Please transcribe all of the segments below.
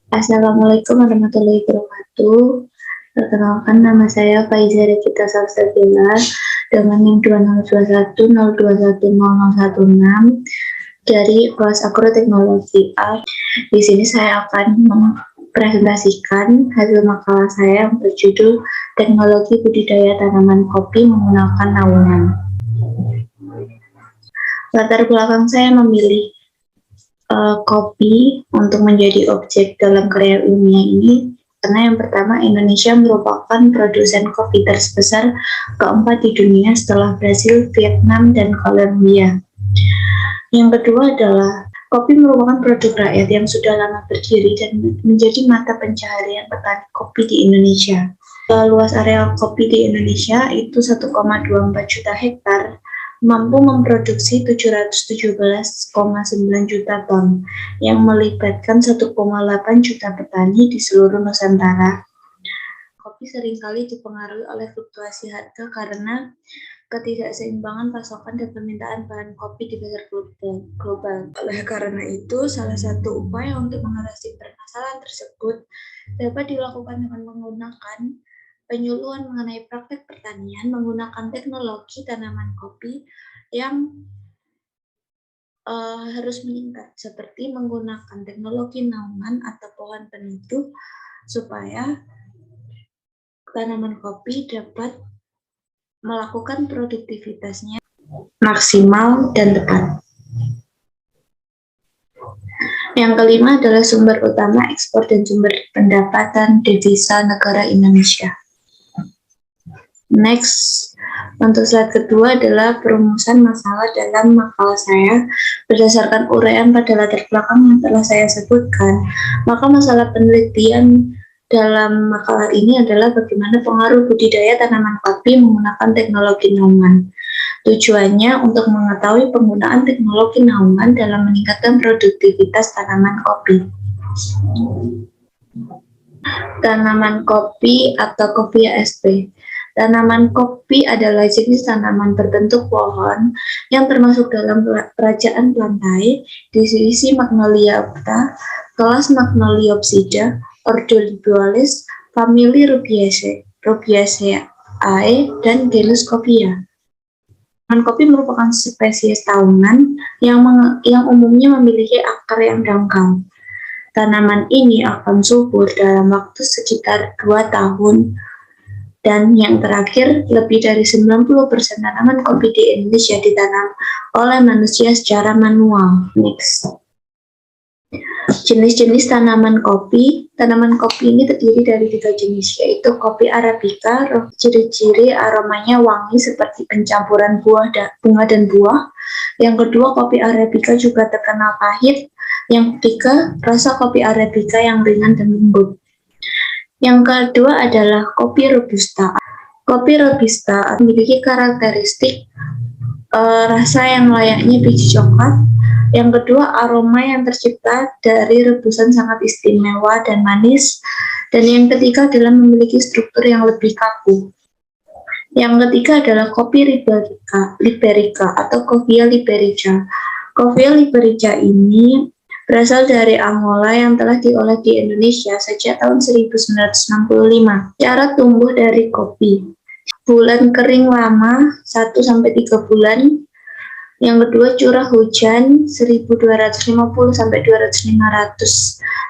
Assalamualaikum warahmatullahi wabarakatuh. Perkenalkan, nama saya Faiza Rekita Salsabila dengan NIM 202102100016 dari kelas Agroteknologi A. Di sini saya akan mempresentasikan hasil makalah saya yang berjudul Teknologi Budidaya Tanaman Kopi Menggunakan Naungan. Latar belakang saya memilih kopi untuk menjadi objek dalam karya ilmiah ini karena yang pertama, Indonesia merupakan produsen kopi terbesar keempat di dunia setelah Brasil, Vietnam, dan Kolombia. Yang kedua adalah kopi merupakan produk rakyat yang sudah lama berdiri dan menjadi mata pencaharian petani kopi di Indonesia. Luas area kopi di Indonesia itu 1,24 juta hektar, mampu memproduksi 717,9 juta ton yang melibatkan 1,8 juta petani di seluruh Nusantara. Kopi seringkali dipengaruhi oleh fluktuasi harga karena ketidakseimbangan pasokan dan permintaan bahan kopi di pasar global. Oleh karena itu, salah satu upaya untuk mengatasi permasalahan tersebut dapat dilakukan dengan menggunakan penyuluhan mengenai praktek pertanian menggunakan teknologi tanaman kopi yang harus meningkat, seperti menggunakan teknologi naungan atau pohon peneduh supaya tanaman kopi dapat melakukan produktivitasnya maksimal dan tepat. Yang kelima adalah sumber utama ekspor dan sumber pendapatan devisa negara Indonesia. Next, untuk slide kedua adalah perumusan masalah dalam makalah saya. Berdasarkan uraian pada latar belakang yang telah saya sebutkan, maka masalah penelitian dalam makalah ini adalah bagaimana pengaruh budidaya tanaman kopi menggunakan teknologi naungan. Tujuannya untuk mengetahui penggunaan teknologi naungan dalam meningkatkan produktivitas tanaman kopi. Tanaman kopi atau Coffea sp. Tanaman kopi adalah jenis tanaman berbentuk pohon yang termasuk dalam kerajaan plantae, divisi Magnoliata, kelas Magnoliopsida, ordo Libellulae, famili Rubiaceae, dan genus Coffea. Tanaman kopi merupakan spesies tahunan yang umumnya memiliki akar yang dangkal. Tanaman ini akan subur dalam waktu sekitar 2 tahun. Dan yang terakhir, lebih dari 90% tanaman kopi di Indonesia ditanam oleh manusia secara manual. Next. Jenis-jenis tanaman kopi. Tanaman kopi ini terdiri dari 3 jenis, yaitu kopi Arabica. Ciri-ciri aromanya wangi seperti pencampuran bunga dan buah. Yang kedua, kopi Arabica juga terkenal pahit. Yang ketiga, rasa kopi Arabica yang ringan dan lembut. Yang kedua adalah kopi Robusta. Kopi Robusta memiliki karakteristik rasa yang layaknya biji coklat. Yang kedua, aroma yang tercipta dari rebusan sangat istimewa dan manis. Dan yang ketiga adalah memiliki struktur yang lebih kaku. Yang ketiga adalah kopi Liberica atau Coffea liberica. Coffea liberica ini berasal dari Angola yang telah diolah di Indonesia sejak tahun 1965. Cara tumbuh dari kopi. Bulan kering lama 1-3 bulan. Yang kedua, curah hujan 1250-2500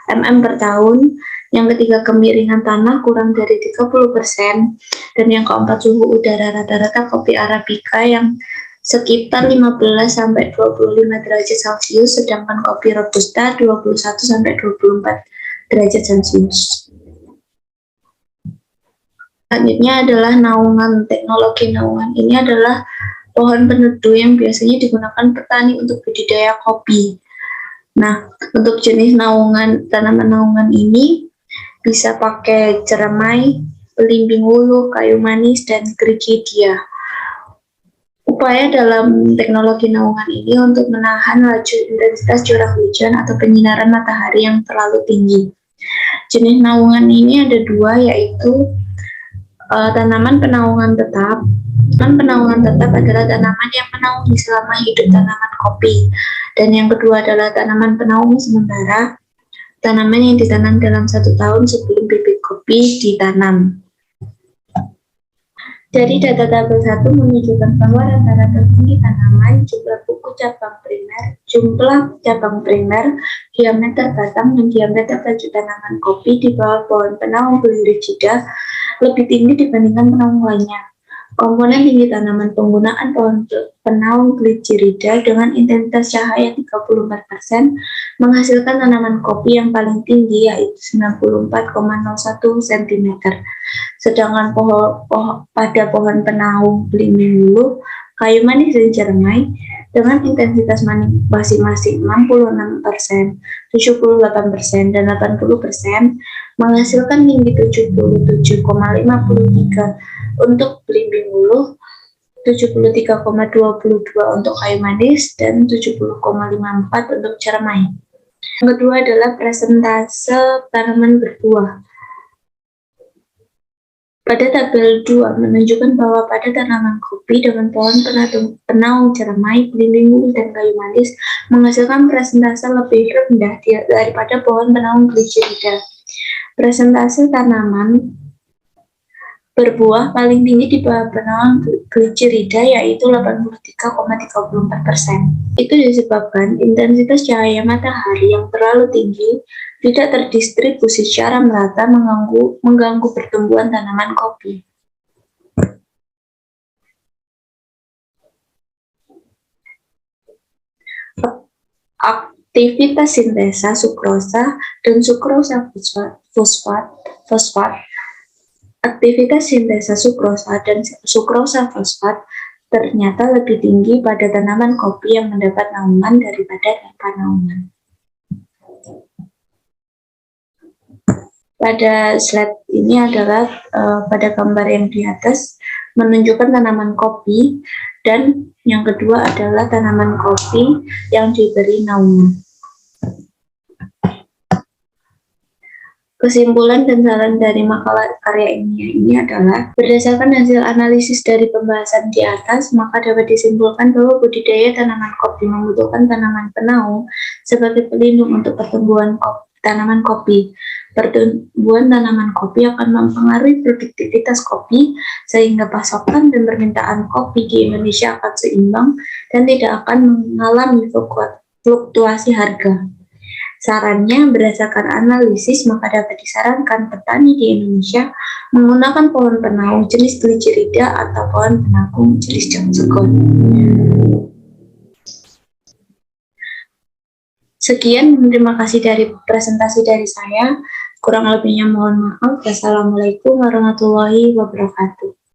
mm per tahun. Yang ketiga, kemiringan tanah kurang dari 30%. Dan yang keempat, suhu udara rata-rata kopi Arabica yang sekitar 15-25 derajat Celcius, sedangkan kopi Robusta 21-24 derajat Celcius. Selanjutnya adalah naungan. Teknologi naungan ini adalah pohon peneduh yang biasanya digunakan petani untuk budidaya kopi. Nah, untuk jenis tanaman naungan ini bisa pakai ceramai, belimbing wuluh, kayu manis, dan grigidia. Upaya dalam teknologi naungan ini untuk menahan laju intensitas curah hujan atau penyinaran matahari yang terlalu tinggi. Jenis naungan ini ada 2, yaitu tanaman penaungan tetap. Tanaman penaungan tetap adalah tanaman yang menaungi selama hidup tanaman kopi. Dan yang kedua adalah tanaman penaung sementara. tanaman yang ditanam dalam 1 tahun sebelum bibit kopi ditanam. Dari data tabel 1 menunjukkan bahwa rata-rata tinggi tanaman, jumlah buku jumlah cabang primer, diameter batang, dan diameter baju tanaman kopi di bawah pohon penaung Gliricida lebih tinggi dibandingkan penaung lainnya. Komponen tinggi tanaman penggunaan pohon penaung Gliricida dengan intensitas cahaya 34% menghasilkan tanaman kopi yang paling tinggi, yaitu 94,01 cm. Sedangkan pada pohon penaung belimbing bulu, kayu manis dan cermai dengan intensitas masing-masing 66%, 78%, dan 80% menghasilkan tinggi 77,53 untuk belimbing bulu, 73,22 untuk kayu manis, dan 70,54 untuk cermai. Yang kedua adalah presentase tanaman berbuah. Pada tabel 2 menunjukkan bahwa pada tanaman kopi dengan pohon penaung cermai, belimbing bulu, dan kayu manis menghasilkan presentase lebih rendah daripada pohon penaung Gliricida. Presentase tanaman berbuah paling tinggi di bawah penaung Gliricida, yaitu 83,34%. Itu disebabkan intensitas cahaya matahari yang terlalu tinggi tidak terdistribusi secara merata mengganggu pertumbuhan tanaman kopi. Aktivitas sintesa sukrosa dan sukrosa fosfat. Aktivitas sintesa sukrosa dan sukrosa fosfat ternyata lebih tinggi pada tanaman kopi yang mendapat naungan daripada tanpa naungan. Pada slide ini adalah pada gambar yang di atas menunjukkan tanaman kopi, dan yang kedua adalah tanaman kopi yang diberi naungan. Kesimpulan dan saran dari makalah karya ilmiah ini adalah, berdasarkan hasil analisis dari pembahasan di atas, maka dapat disimpulkan bahwa budidaya tanaman kopi membutuhkan tanaman penaung sebagai pelindung untuk pertumbuhan tanaman kopi. Pertumbuhan tanaman kopi akan mempengaruhi produktivitas kopi, sehingga pasokan dan permintaan kopi di Indonesia akan seimbang dan tidak akan mengalami fluktuasi harga. Sarannya, berdasarkan analisis, maka dapat disarankan petani di Indonesia menggunakan pohon penaung jenis Gliricida atau pohon penaung jenis Johnson. Sekian, terima kasih dari presentasi dari saya. Kurang lebihnya mohon maaf. Wassalamualaikum warahmatullahi wabarakatuh.